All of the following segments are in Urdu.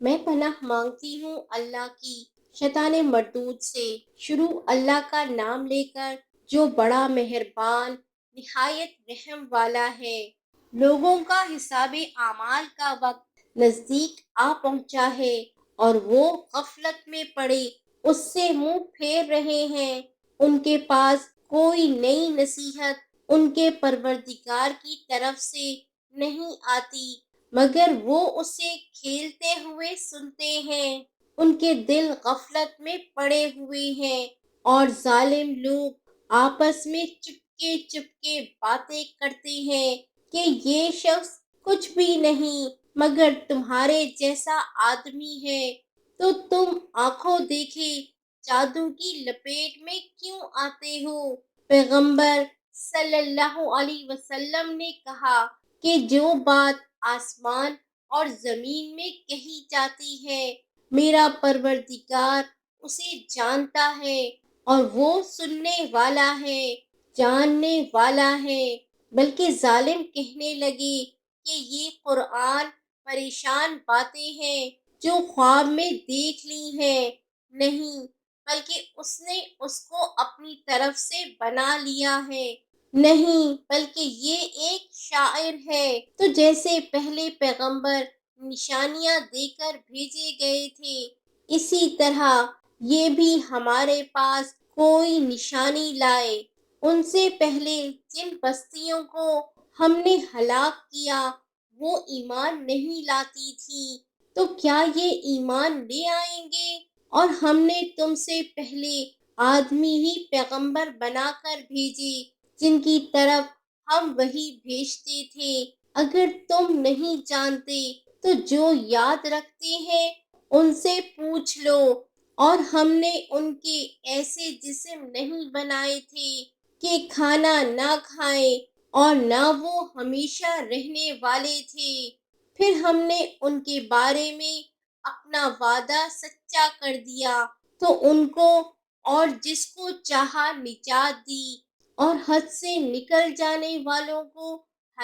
میں پناہ مانگتی ہوں اللہ کی شیطان مردود سے۔ شروع اللہ کا نام لے کر جو بڑا مہربان نہایت رحم والا ہے۔ لوگوں کا حساب اعمال کا وقت نزدیک آ پہنچا ہے اور وہ غفلت میں پڑے اس سے منہ پھیر رہے ہیں۔ ان کے پاس کوئی نئی نصیحت ان کے پروردگار کی طرف سے نہیں آتی مگر وہ اسے کھیلتے ہوئے سنتے ہیں۔ ان کے دل غفلت میں پڑے ہوئے ہیں اور ظالم لوگ آپس میں چپکے چپکے باتیں کرتے ہیں کہ یہ شخص کچھ بھی نہیں مگر تمہارے جیسا آدمی ہے، تو تم آنکھوں دیکھے جادو کی لپیٹ میں کیوں آتے ہو؟ پیغمبر صلی اللہ علیہ وسلم نے کہا کہ جو بات آسمان اور زمین میں کہی جاتی ہے میرا پروردگار اسے جانتا ہے اور وہ سننے والا ہے، جاننے والا ہے۔ بلکہ ظالم کہنے لگے کہ یہ قرآن پریشان باتیں ہیں جو خواب میں دیکھ لی ہیں۔ نہیں، بلکہ اس نے اس کو اپنی طرف سے بنا لیا ہے۔ نہیں، بلکہ یہ ایک شاعر ہے۔ تو جیسے پہلے پیغمبر نشانیاں دے کر بھیجے گئے تھے، اسی طرح یہ بھی ہمارے پاس کوئی نشانی لائے۔ ان سے پہلے جن بستیوں کو ہم نے ہلاک کیا وہ ایمان نہیں لاتی تھی، تو کیا یہ ایمان لے آئیں گے؟ اور ہم نے تم سے پہلے آدمی ہی پیغمبر بنا کر بھیجے جن کی طرف ہم وہی بھیجتے تھے۔ اگر تم نہیں جانتے تو جو یاد رکھتے ہیں ان سے پوچھ لو۔ اور ہم نے ان کے ایسے جسم نہیں بنائے تھے کہ کھانا نہ کھائیں اور نہ وہ ہمیشہ رہنے والے تھے۔ پھر ہم نے ان کے بارے میں اپنا وعدہ سچا کر دیا تو ان کو اور جس کو چاہا نجات دی اور حد سے نکل جانے والوں کو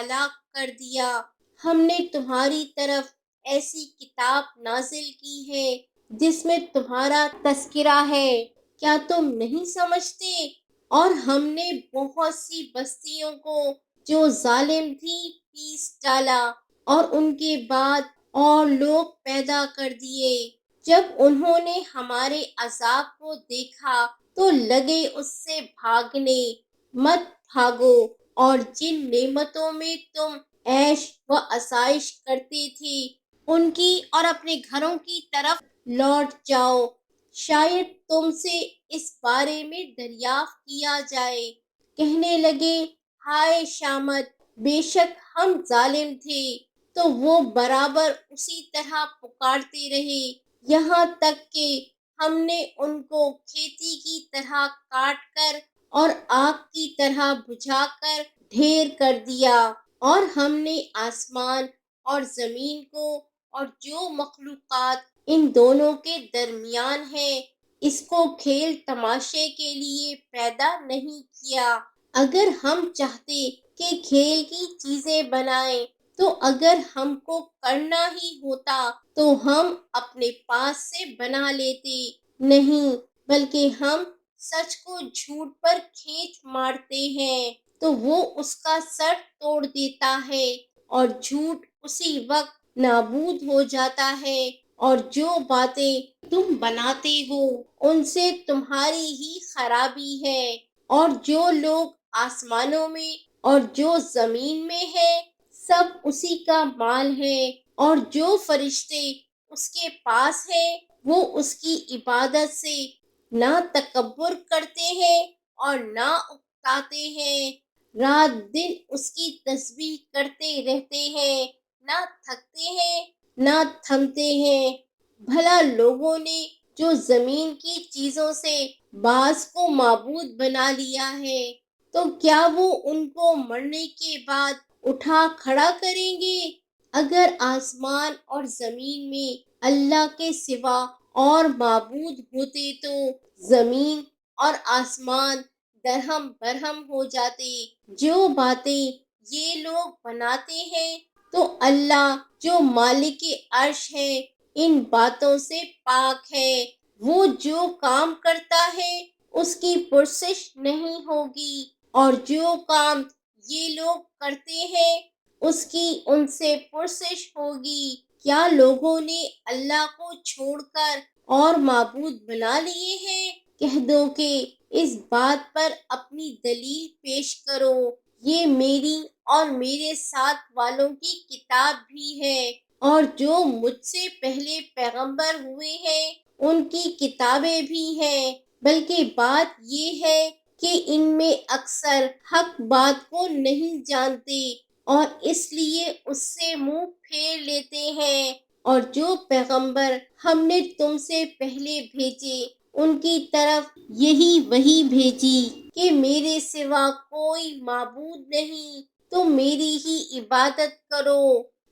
ہلاک کر دیا۔ ہم نے تمہاری طرف ایسی کتاب نازل کی ہے جس میں تمہارا تذکرہ ہے، کیا تم نہیں سمجھتے؟ اور ہم نے بہت سی بستیوں کو جو ظالم تھی پیس ڈالا اور ان کے بعد اور لوگ پیدا کر دیے۔ جب انہوں نے ہمارے عذاب کو دیکھا تو لگے اس سے بھاگنے۔ مت بھاگو، اور جن نعمتوں میں تم عیش و آسائش کرتے تھے ان کی اور اپنے گھروں کی طرف لوٹ جاؤ، شاید تم سے اس بارے میں دریافت کیا جائے۔ کہنے لگے ہائے شامت، بے شک ہم ظالم تھے، تو وہ برابر اسی طرح پکارتے رہے یہاں تک کہ ہم نے ان کو کھیتی کی طرح کاٹ کر اور آگ کی طرح بجھا کر ڈھیر کر دیا۔ اور ہم نے آسمان اور زمین کو اور جو مخلوقات ان دونوں کے درمیان ہے اس کو کھیل تماشے کے لیے پیدا نہیں کیا۔ اگر ہم چاہتے کہ کھیل کی چیزیں بنائیں تو اگر ہم کو کرنا ہی ہوتا تو ہم اپنے پاس سے بنا لیتے۔ نہیں، بلکہ ہم سچ کو جھوٹ پر کھینچ مارتے ہیں تو وہ اس کا سر توڑ دیتا ہے اور جھوٹ اسی وقت نابود ہو جاتا ہے۔ اور جو باتیں تم بناتے ہو ان سے تمہاری ہی خرابی ہے۔ اور جو لوگ آسمانوں میں اور جو زمین میں ہے سب اسی کا مال ہے، اور جو فرشتے اس کے پاس ہیں وہ اس کی عبادت سے نہ تکبر کرتے ہیں اور نہ اکتاتے ہیں۔ رات دن اس کی تسبیح کرتے رہتے ہیں، نہ تھکتے ہیں نہ تھمتے ہیں۔ بھلا لوگوں نے جو زمین کی چیزوں سے بعض کو معبود بنا لیا ہے تو کیا وہ ان کو مرنے کے بعد اٹھا کھڑا کریں گے؟ اگر آسمان اور زمین میں اللہ کے سوا اور معبود ہوتے تو زمین اور آسمان درہم برہم ہو جاتے۔ جو باتیں یہ لوگ بناتے ہیں تو اللہ جو مالک عرش ہے ان باتوں سے پاک ہے۔ وہ جو کام کرتا ہے اس کی پرسش نہیں ہوگی، اور جو کام یہ لوگ کرتے ہیں اس کی ان سے پرسش ہوگی۔ کیا لوگوں نے اللہ کو چھوڑ کر اور معبود بنا لیے ہیں؟ کہہ دو کہ اس بات پر اپنی دلیل پیش کرو۔ یہ میری اور میرے ساتھ والوں کی کتاب بھی ہے، اور جو مجھ سے پہلے پیغمبر ہوئے ہیں ان کی کتابیں بھی ہیں، بلکہ بات یہ ہے کہ ان میں اکثر حق بات کو نہیں جانتے اور اس لیے اس سے منہ پھیر لیتے ہیں۔ اور جو پیغمبر ہم نے تم سے پہلے بھیجے ان کی طرف یہی وحی بھیجی کہ میرے سوا کوئی معبود نہیں، تو میری ہی عبادت کرو،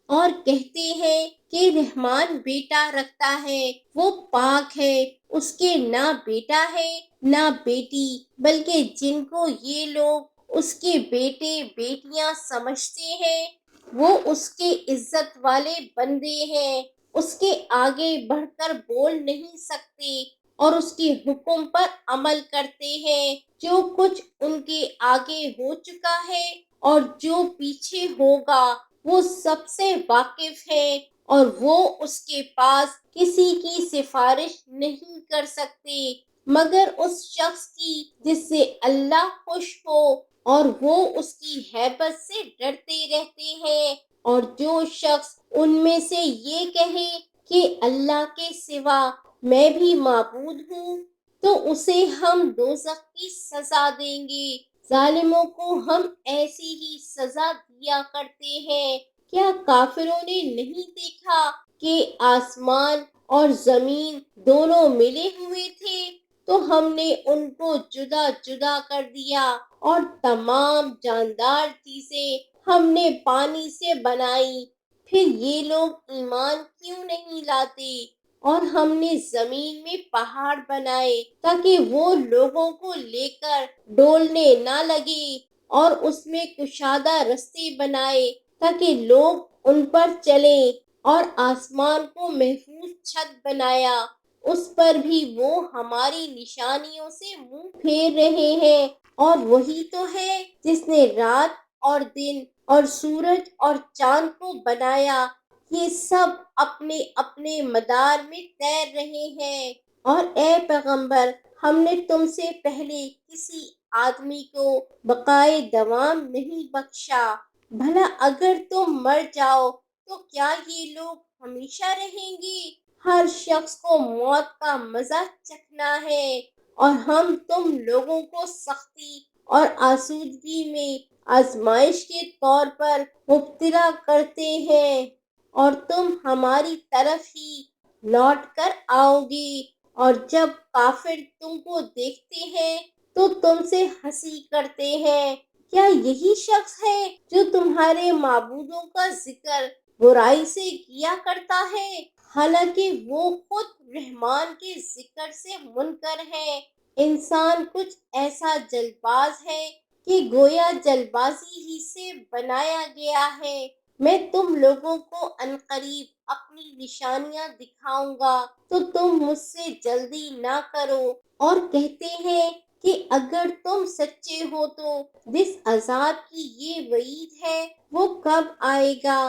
اور کہتے ہیں کہ رحمان بیٹا رکھتا ہے، وہ پاک ہے، اس کے نہ بیٹا ہے نہ بیٹی، بلکہ جن کو یہ لوگ اس کے بیٹے بیٹیاں سمجھتے ہیں وہ اس کے عزت والے بندے ہیں، اس کے آگے بڑھ کر بول نہیں سکتے اور اس کے حکم پر عمل کرتے ہیں۔ جو کچھ ان کے آگے ہو چکا ہے اور جو پیچھے ہوگا وہ سب سے واقف ہے، اور وہ اس کے پاس کسی کی سفارش نہیں کر سکتے مگر اس شخص کی جس سے اللہ خوش ہو، اور وہ اس کی ہیبت سے ڈرتے رہتے ہیں۔ اور جو شخص ان میں سے یہ کہے کہ اللہ کے سوا میں بھی معبود ہوں، تو اسے ہم دوزخ کی سزا دیں گے۔ ظالموں کو ہم ایسی ہی سزا دیا کرتے ہیں۔ کیا کافروں نے نہیں دیکھا کہ آسمان اور زمین دونوں ملے ہوئے تھے، تو ہم نے ان کو جدا جدا کر دیا، اور تمام جاندار چیزیں ہم نے پانی سے بنائی، پھر یہ لوگ ایمان کیوں نہیں لاتے؟ اور ہم نے زمین میں پہاڑ بنائے تاکہ وہ لوگوں کو لے کر ڈولنے نہ لگے، اور اس میں کشادہ رستے بنائے تاکہ لوگ ان پر چلیں، اور آسمان کو محفوظ چھت بنایا، اس پر بھی وہ ہماری نشانیوں سے منہ پھیر رہے ہیں۔ اور وہی تو ہے جس نے رات اور دن اور سورج اور چاند کو بنایا، یہ سب اپنے اپنے مدار میں تیر رہے ہیں۔ اور اے پیغمبر، ہم نے تم سے پہلے کسی آدمی کو بقائے دوام نہیں بخشا، بھلا اگر تم مر جاؤ تو کیا یہ لوگ ہمیشہ رہیں گے؟ ہر شخص کو موت کا مزہ چکھنا ہے، اور ہم تم لوگوں کو سختی اور آسودگی میں آزمائش کے طور پر مبتلا کرتے ہیں، اور تم ہماری طرف ہی لوٹ کر آؤ گے۔ اور جب کافر تم کو دیکھتے ہیں تو تم سے ہنسی کرتے ہیں۔ کیا یہی شخص ہے جو تمہارے معبودوں کا ذکر برائی سے کیا کرتا ہے، حالانکہ وہ خود رحمان کے ذکر سے منکر ہے؟ انسان کچھ ایسا جلد باز ہے کہ گویا جلد بازی ہی سے بنایا گیا ہے۔ میں تم لوگوں کو عنقریب اپنی نشانیاں دکھاؤں گا تو تم مجھ سے جلدی نہ کرو، اور کہتے ہیں کہ اگر تم سچے ہو تو جس عذاب کی یہ وعید ہے وہ کب آئے گا؟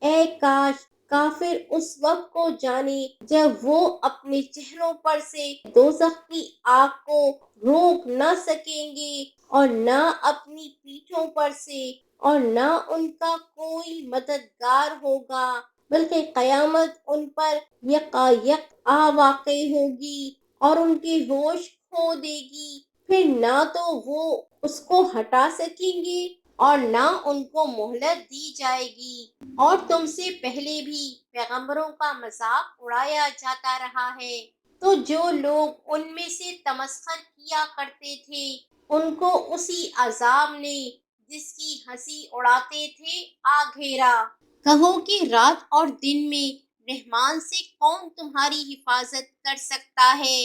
اے کاش کافر اس وقت کو جانے جب وہ اپنے چہروں پر سے دوزخ کی آگ کو روک نہ سکیں گے، اور نہ اپنی پیٹھوں پر سے، اور نہ ان کا کوئی مددگار ہوگا، بلکہ قیامت ان پر یکایک آ واقع ہوگی اور ان کے ہوش کھو دے گی، پھر نہ تو وہ اس کو ہٹا سکیں گے اور نہ ان کو مہلت دی جائے گی۔ اور تم سے پہلے بھی پیغمبروں کا مذاق اڑایا جاتا رہا ہے، تو جو لوگ ان میں سے تمسخر کیا کرتے تھے ان کو اسی عذاب نے جس کی ہنسی اڑاتے تھے آ گھیرا۔ کہو کہ رات اور دن میں رحمان سے کون تمہاری حفاظت کر سکتا ہے؟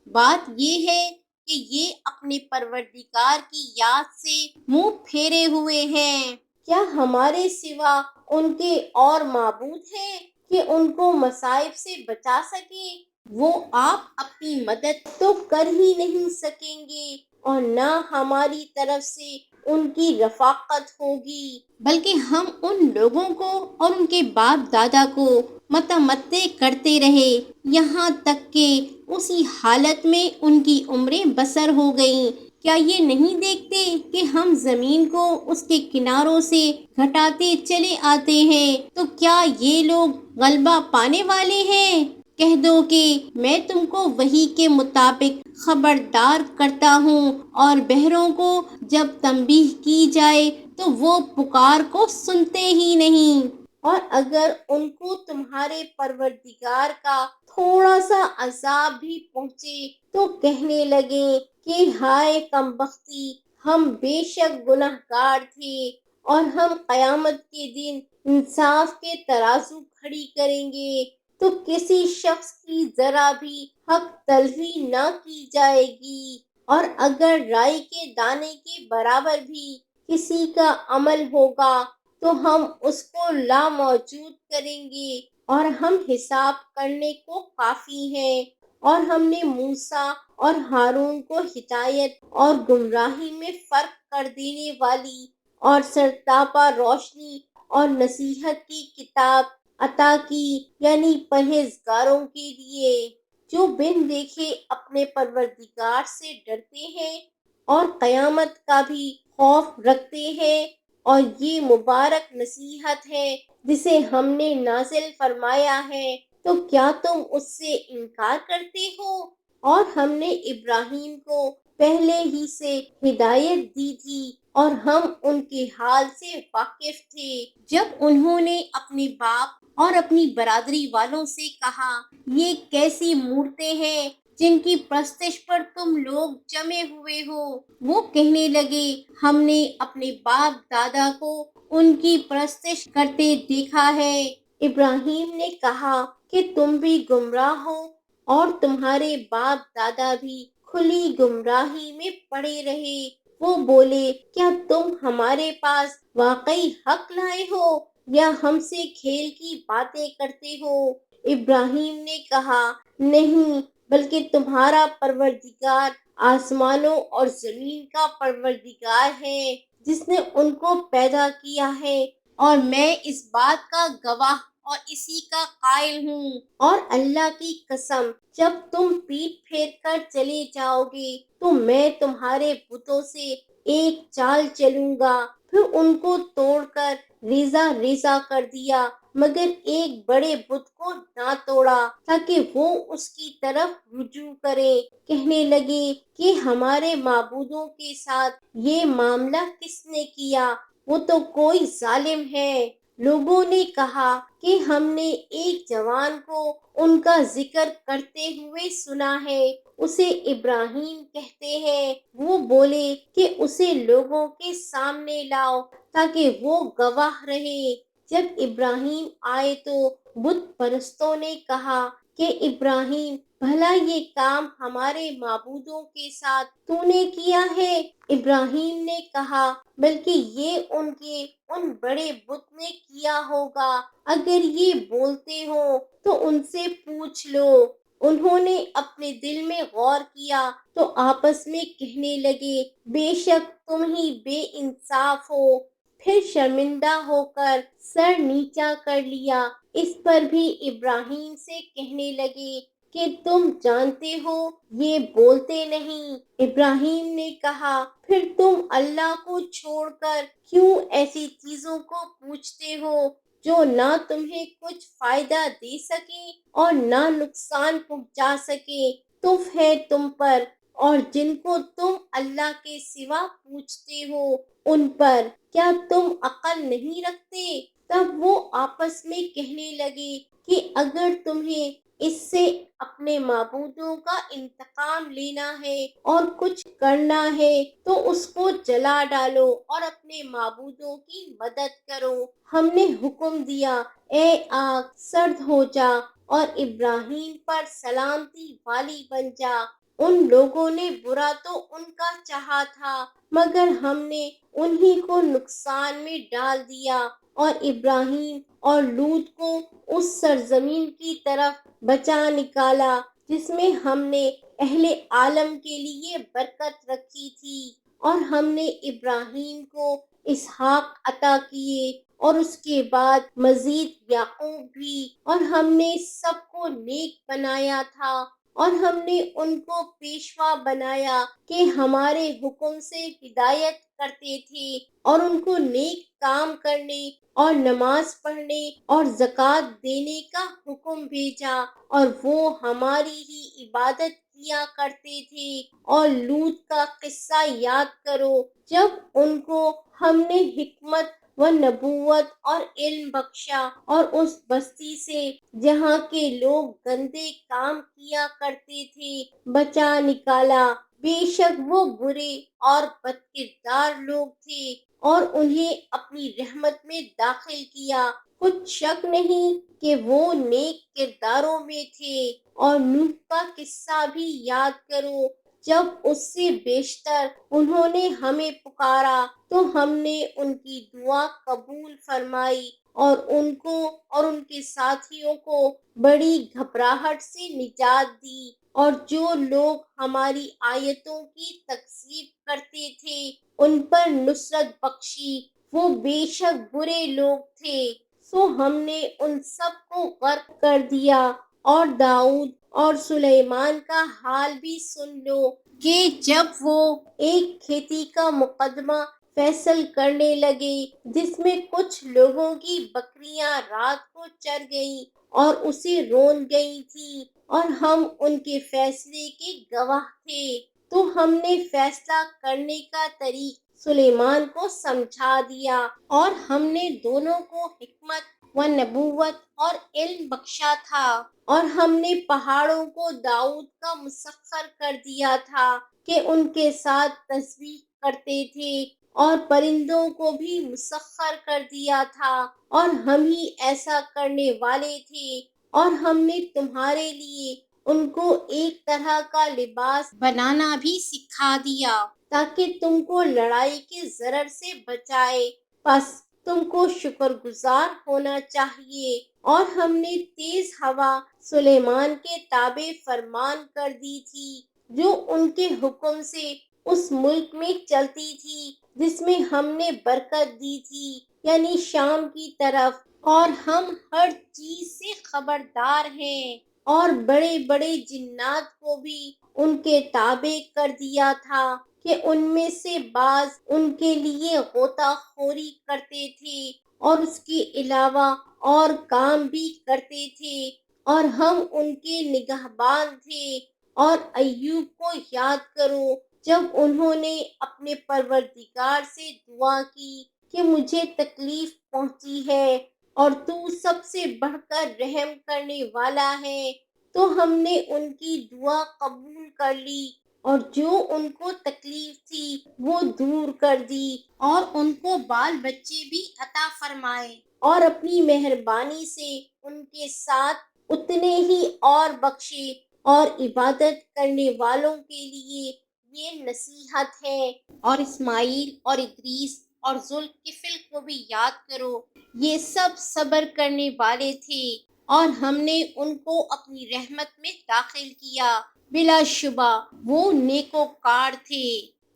بات یہ ہے کہ یہ اپنے پروردگار کی یاد سے منہ پھیرے ہوئے ہیں۔ کیا ہمارے سوا ان کے اور معبود ہیں؟ کہ ان کو مصائب سے بچا سکے؟ وہ آپ اپنی مدد تو کر ہی نہیں سکیں گے اور نہ ہماری طرف سے ان کی رفاقت ہوگی، بلکہ ہم ان لوگوں کو اور ان کے باپ دادا کو متمتع کرتے رہے یہاں تک کہ اسی حالت میں ان کی عمریں بسر ہو گئیں۔ کیا یہ نہیں دیکھتے کہ ہم زمین کو اس کے کناروں سے گھٹاتے چلے آتے ہیں؟ تو کیا یہ لوگ غلبہ پانے والے ہیں؟ کہہ دو کہ میں تم کو وحی کے مطابق خبردار کرتا ہوں، اور بہروں کو جب تنبیہ کی جائے تو وہ پکار کو سنتے ہی نہیں۔ اور اگر ان کو تمہارے پروردگار کا تھوڑا سا عذاب بھی پہنچے تو کہنے لگے کہ ہائے کم بختی، ہم بے شک گناہ گار تھے، اور ہم قیامت کے دن انصاف کے ترازو کھڑی کریں گے تو کسی شخص کی ذرا بھی حق تلفی نہ کی جائے گی، اور اگر رائی کے دانے کے برابر بھی کسی کا عمل ہوگا تو ہم اس کو لا موجود کریں گے، اور ہم حساب کرنے کو کافی ہیں۔ اور ہم نے موسیٰ اور ہارون کو ہدایت اور گمراہی میں فرق کر دینے والی اور سرتاپا روشنی اور نصیحت کی کتاب عطا کی، یعنی پرہیزگاروں کے لیے جو بن دیکھے اپنے پروردگار سے ڈرتے ہیں اور قیامت کا بھی خوف رکھتے ہیں۔ اور یہ مبارک نصیحت ہے جسے ہم نے نازل فرمایا ہے، تو کیا تم اس سے انکار کرتے ہو؟ اور ہم نے ابراہیم کو پہلے ہی سے ہدایت دی تھی اور ہم ان کے حال سے واقف تھے جب انہوں نے اپنے باپ اور اپنی برادری والوں سے کہا، یہ کیسی مورتیں ہیں جن کی پرستش پر تم لوگ جمے ہوئے ہو؟ وہ کہنے لگے، ہم نے اپنے باپ دادا کو ان کی پرستش کرتے دیکھا ہے۔ ابراہیم نے کہا کہ تم بھی گمراہ ہو اور تمہارے باپ دادا بھی کھلی گمراہی میں پڑے رہے۔ وہ بولے، کیا تم ہمارے پاس واقعی حق لائے ہو یا ہم سے کھیل کی باتیں کرتے ہو؟ ابراہیم نے کہا، نہیں، بلکہ تمہارا پروردگار آسمانوں اور زمین کا پروردگار ہے جس نے ان کو پیدا کیا ہے، اور میں اس بات کا گواہ اور اسی کا قائل ہوں۔ اور اللہ کی قسم، جب تم پیٹ پھیر کر چلے جاؤ گے تو میں تمہارے بتوں سے ایک چال چلوں گا۔ پھر ان کو توڑ کر ریزہ ریزہ کر دیا، مگر ایک بڑے بت کو نہ توڑا تاکہ وہ اس کی طرف رجوع کرے۔ کہنے لگے کہ ہمارے معبودوں کے ساتھ یہ معاملہ کس نے کیا؟ وہ تو کوئی ظالم ہے۔ لوگوں نے کہا کہ ہم نے ایک جوان کو ان کا ذکر کرتے ہوئے سنا ہے، اسے ابراہیم کہتے ہیں۔ وہ بولے کہ اسے لوگوں کے سامنے لاؤ تاکہ وہ گواہ رہے۔ جب ابراہیم آئے تو بت پرستوں نے کہا کہ ابراہیم، بھلا یہ کام ہمارے معبودوں کے ساتھ تو نے کیا ہے؟ ابراہیم نے کہا، بلکہ یہ ان کے ان بڑے بت نے کیا ہوگا، اگر یہ بولتے ہو تو ان سے پوچھ لو۔ انہوں نے اپنے دل میں غور کیا تو آپس میں کہنے لگے، بے شک تم ہی بے انصاف ہو۔ پھر شرمندہ ہو کر سر نیچا کر لیا۔ اس پر بھی ابراہیم سے کہنے لگے کہ تم جانتے ہو یہ بولتے نہیں۔ ابراہیم نے کہا، پھر تم اللہ کو چھوڑ کر کیوں ایسی چیزوں کو پوچھتے ہو جو نہ تمہیں کچھ فائدہ دے سکے اور نہ نقصان پہنچا سکے؟ تف ہے تم پر اور جن کو تم اللہ کے سوا پوچھتے ہو ان پر، کیا تم عقل نہیں رکھتے؟ تب وہ آپس میں کہنے لگے کہ اگر تمہیں اس سے اپنے معبودوں کا انتقام لینا ہے اور کچھ کرنا ہے تو اس کو جلا ڈالو اور اپنے معبودوں کی مدد کرو۔ ہم نے حکم دیا، اے آگ سرد ہو جا اور ابراہیم پر سلامتی والی بن جا۔ ان لوگوں نے برا تو ان کا چاہا تھا، مگر ہم نے انہی کو نقصان میں ڈال دیا۔ اور ابراہیم اور لوط کو اس سرزمین کی طرف بچا نکالا جس میں ہم نے اہل عالم کے لیے برکت رکھی تھی، اور ہم نے ابراہیم کو اسحاق عطا کیے اور اس کے بعد مزید یعقوب بھی، اور ہم نے سب کو نیک بنایا تھا، اور ہم نے ان کو پیشوا بنایا کہ ہمارے حکم سے ہدایت کرتے تھے، اور ان کو نیک کام کرنے اور نماز پڑھنے اور زکوٰۃ دینے کا حکم بھیجا، اور وہ ہماری ہی عبادت کیا کرتے تھے۔ اور لوط کا قصہ یاد کرو، جب ان کو ہم نے حکمت و نبوت اور علم بخشا، اور اس بستی سے جہاں کے لوگ گندے کام کیا کرتے تھے بچا نکالا۔ بے شک وہ برے اور بد کردار لوگ تھے، اور انہیں اپنی رحمت میں داخل کیا، کچھ شک نہیں کہ وہ نیک کرداروں میں تھے۔ اور نوح کا قصہ بھی یاد کرو، جب اس سے بیشتر انہوں نے ہمیں پکارا تو ہم نے ان کی دعا قبول فرمائی، اور ان کو اور ان کے ساتھیوں کو بڑی گھبراہٹ سے نجات دی۔ اور جو لوگ ہماری آیتوں کی تکذیب کرتے تھے ان پر نصرت بخشی، وہ بے شک برے لوگ تھے، سو ہم نے ان سب کو غرق کر دیا۔ اور داؤد اور سلیمان کا حال بھی سن لو کہ جب وہ ایک کھیتی کا مقدمہ فیصل کرنے لگے جس میں کچھ لوگوں کی بکریاں رات کو چر گئیں اور اسے رون گئی تھی، اور ہم ان کے فیصلے کے گواہ تھے، تو ہم نے فیصلہ کرنے کا طریق سلیمان کو سمجھا دیا، اور ہم نے دونوں کو حکمت و نبوت اور علم بخشا تھا، اور ہم نے پہاڑوں کو داؤد کا مسخر کر دیا تھا کہ ان کے ساتھ تسبیح کرتے تھے، اور پرندوں کو بھی مسخر کر دیا تھا، اور ہم ہی ایسا کرنے والے تھے۔ اور ہم نے تمہارے لیے ان کو ایک طرح کا لباس بنانا بھی سکھا دیا تاکہ تم کو لڑائی کے ضرر سے بچائے، پس تم کو شکر گزار ہونا چاہیے۔ اور ہم نے تیز ہوا سلیمان کے تابع فرمان کر دی تھی، جو ان کے حکم سے اس ملک میں چلتی تھی جس میں ہم نے برکت دی تھی، یعنی شام کی طرف، اور ہم ہر چیز سے خبردار ہیں۔ اور بڑے بڑے جنات کو بھی ان کے تابع کر دیا تھا کہ ان میں سے بعض ان کے لیے غوطہ خوری کرتے تھے اور اس کے علاوہ اور کام بھی کرتے تھے، اور ہم ان کے نگہبان تھے۔ اور ایوب کو یاد کرو، جب انہوں نے اپنے پروردگار سے دعا کی کہ مجھے تکلیف پہنچی ہے اور تو سب سے بڑھ کر رحم کرنے والا ہے، تو ہم نے ان کی دعا قبول کر لی، اور جو ان کو تکلیف تھی وہ دور کر دی، اور ان کو بال بچے بھی عطا فرمائے، اور اپنی مہربانی سے ان کے ساتھ اتنے ہی اور بخشے۔ اور عبادت کرنے والوں کے لیے یہ نصیحت ہے۔ اور اسماعیل اور ادریس اور ذوالکفل کو بھی یاد کرو، یہ سب صبر کرنے والے تھے، اور ہم نے ان کو اپنی رحمت میں داخل کیا، بلا شبہ وہ نیکوکار تھے۔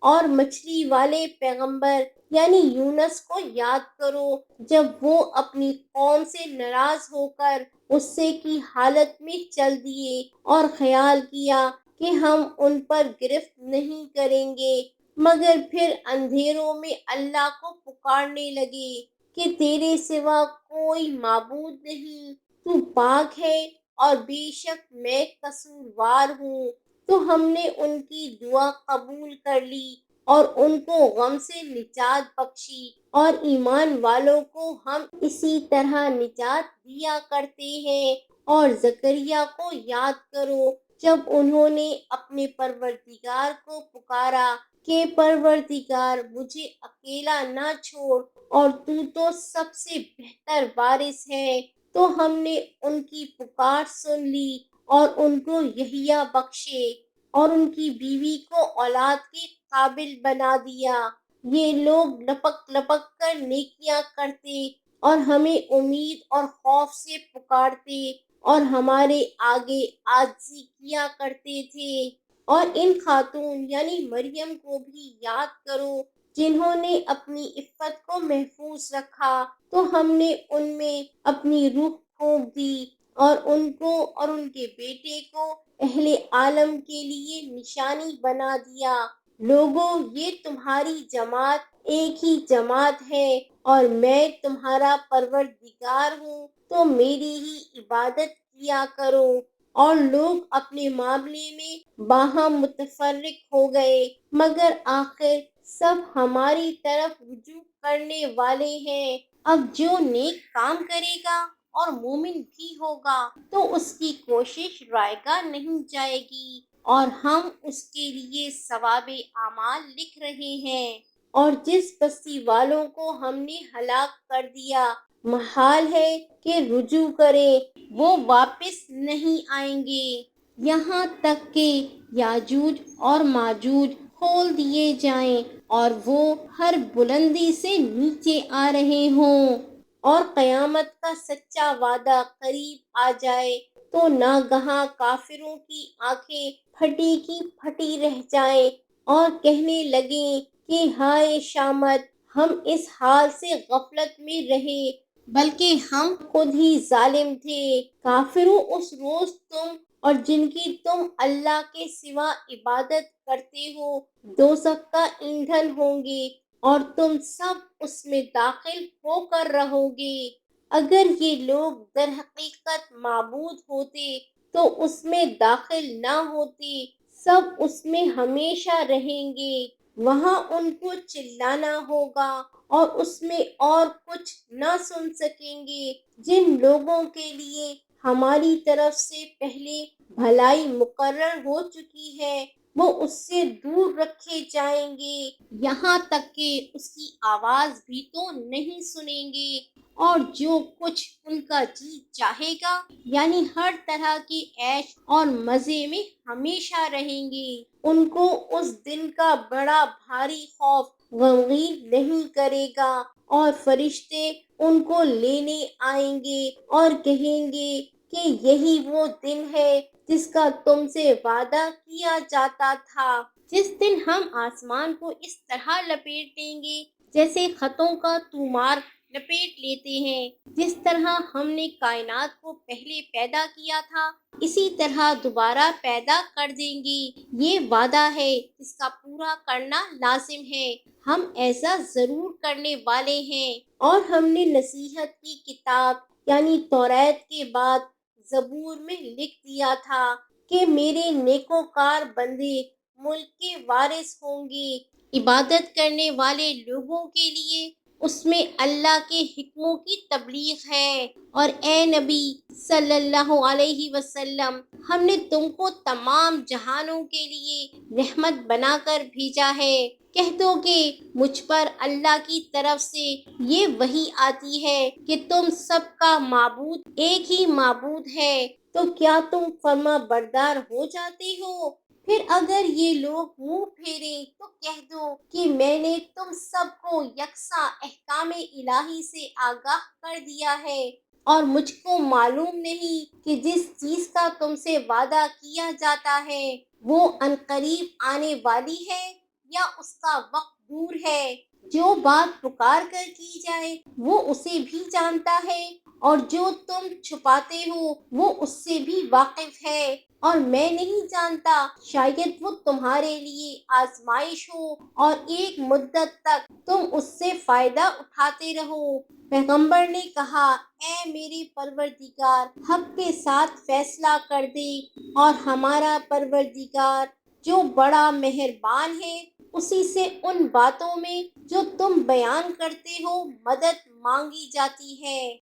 اور مچھلی والے پیغمبر یعنی یونس کو یاد کرو، جب وہ اپنی قوم سے ناراض ہو کر غصے کی حالت میں چل دیے اور خیال کیا کہ ہم ان پر گرفت نہیں کریں گے، مگر پھر اندھیروں میں اللہ کو پکارنے لگے کہ تیرے سوا کوئی معبود نہیں، تو پاک ہے اور بے شک میں قصوروار ہوں، تو ہم نے ان کی دعا قبول کر لی اور ان کو غم سے نجات بخشی، اور ایمان والوں کو ہم اسی طرح نجات دیا کرتے ہیں۔ اور زکریا کو یاد کرو، جب انہوں نے اپنے پروردگار کو پکارا کہ پروردگار مجھے اکیلا نہ چھوڑ، اور تو سب سے بہتر وارث ہے، تو ہم نے ان کی پکار سن لی اور ان کو یحییٰ بخشے، اور ان کی بیوی کو اولاد کے قابل بنا دیا۔ یہ لوگ لپک لپک کر نیکیاں کرتے اور ہمیں امید اور خوف سے پکارتے اور ہمارے آگے عاجزی کیا کرتے تھے۔ اور ان خاتون یعنی مریم کو بھی یاد کرو جنہوں نے اپنی عفت کو محفوظ رکھا، تو ہم نے ان میں اپنی روح پھونک دی اور ان کو اور ان کے بیٹے کو اہل عالم کے لیے نشانی بنا دیا۔ لوگوں، یہ تمہاری جماعت ایک ہی جماعت ہے اور میں تمہارا پروردگار ہوں، تو میری ہی عبادت کیا کرو۔ اور لوگ اپنے معاملے میں باہم متفرق ہو گئے، مگر آخر سب ہماری طرف رجوع کرنے والے ہیں۔ اب جو نیک کام کرے گا اور مومن بھی ہوگا تو اس کی کوشش رائگاں نہیں جائے گی، اور ہم اس کے لیے ثواب اعمال لکھ رہے ہیں۔ اور جس بستی والوں کو ہم نے ہلاک کر دیا، محال ہے کہ رجوع کریں، وہ واپس نہیں آئیں گے یہاں تک کہ یاجوج اور ماجوج کھول دیے جائیں اور وہ ہر بلندی سے نیچے آ رہے ہوں، اور قیامت کا سچا وعدہ قریب آ جائے تو ناگہاں کافروں کی آنکھیں پھٹی کی پھٹی رہ جائیں اور کہنے لگیں کہ ہائے شامت، ہم اس حال سے غفلت میں رہے، بلکہ ہم خود ہی ظالم تھے۔ کافروں، اس روز تم اور جن کی تم اللہ کے سوا عبادت کرتے ہو دوزخ کا ایندھن ہوں گے، اور تم سب اس میں داخل ہو کر رہو گے۔ اگر یہ لوگ در حقیقت معبود ہوتے تو اس میں داخل نہ ہوتے، سب اس میں ہمیشہ رہیں گے۔ وہاں ان کو چلانا ہوگا اور اس میں اور کچھ نہ سن سکیں گے۔ جن لوگوں کے لیے ہماری طرف سے پہلے بھلائی مقرر ہو چکی ہے، وہ اس سے دور رکھے جائیں گے، یہاں تک کہ اس کی آواز بھی تو نہیں سنیں گے، اور جو کچھ ان کا جی چاہے گا یعنی ہر طرح کی عیش اور مزے میں ہمیشہ رہیں گے۔ ان کو اس دن کا بڑا بھاری خوف غمگین نہیں کرے گا، اور فرشتے ان کو لینے آئیں گے اور کہیں گے کہ یہی وہ دن ہے جس کا تم سے وعدہ کیا جاتا تھا، جس دن ہم آسمان کو اس طرح لپیٹ دیں گے جیسے خطوں کا طومار لپیٹ لیتے ہیں۔ جس طرح ہم نے کائنات کو پہلے پیدا کیا تھا، اسی طرح دوبارہ پیدا کر دیں گے۔ یہ وعدہ ہے جس کا پورا کرنا لازم ہے، ہم ایسا ضرور کرنے والے ہیں۔ اور ہم نے نصیحت کی کتاب یعنی توریت کے بعد زبور میں لکھ دیا تھا کہ میرے نیکوکار بندے ملک کے وارث ہوں گے۔ عبادت کرنے والے لوگوں کے لیے اس میں اللہ کے حکموں کی تبلیغ ہے۔ اور اے نبی صلی اللہ علیہ وسلم، ہم نے تم کو تمام جہانوں کے لیے رحمت بنا کر بھیجا ہے۔ کہہ دو کہ مجھ پر اللہ کی طرف سے یہ وحی آتی ہے کہ تم سب کا معبود ایک ہی معبود ہے، تو کیا تم فرما بردار ہو جاتے ہو؟ پھر اگر یہ لوگ منہ پھیریں تو کہہ دو کہ میں نے تم سب کو یکساں احکام الہی سے آگاہ کر دیا ہے، اور مجھ کو معلوم نہیں کہ جس چیز کا تم سے وعدہ کیا جاتا ہے وہ عنقریب آنے والی ہے یا اس کا وقت دور ہے۔ جو بات پکار کر کی جائے وہ اسے بھی جانتا ہے، اور جو تم چھپاتے ہو وہ اس سے بھی واقف ہے۔ اور میں نہیں جانتا، شاید وہ تمہارے لیے آزمائش ہو اور ایک مدت تک تم اس سے فائدہ اٹھاتے رہو۔ پیغمبر نے کہا، اے میرے پروردگار، حق کے ساتھ فیصلہ کر دے، اور ہمارا پروردگار جو بڑا مہربان ہے، اسی سے ان باتوں میں جو تم بیان کرتے ہو مدد مانگی جاتی ہے۔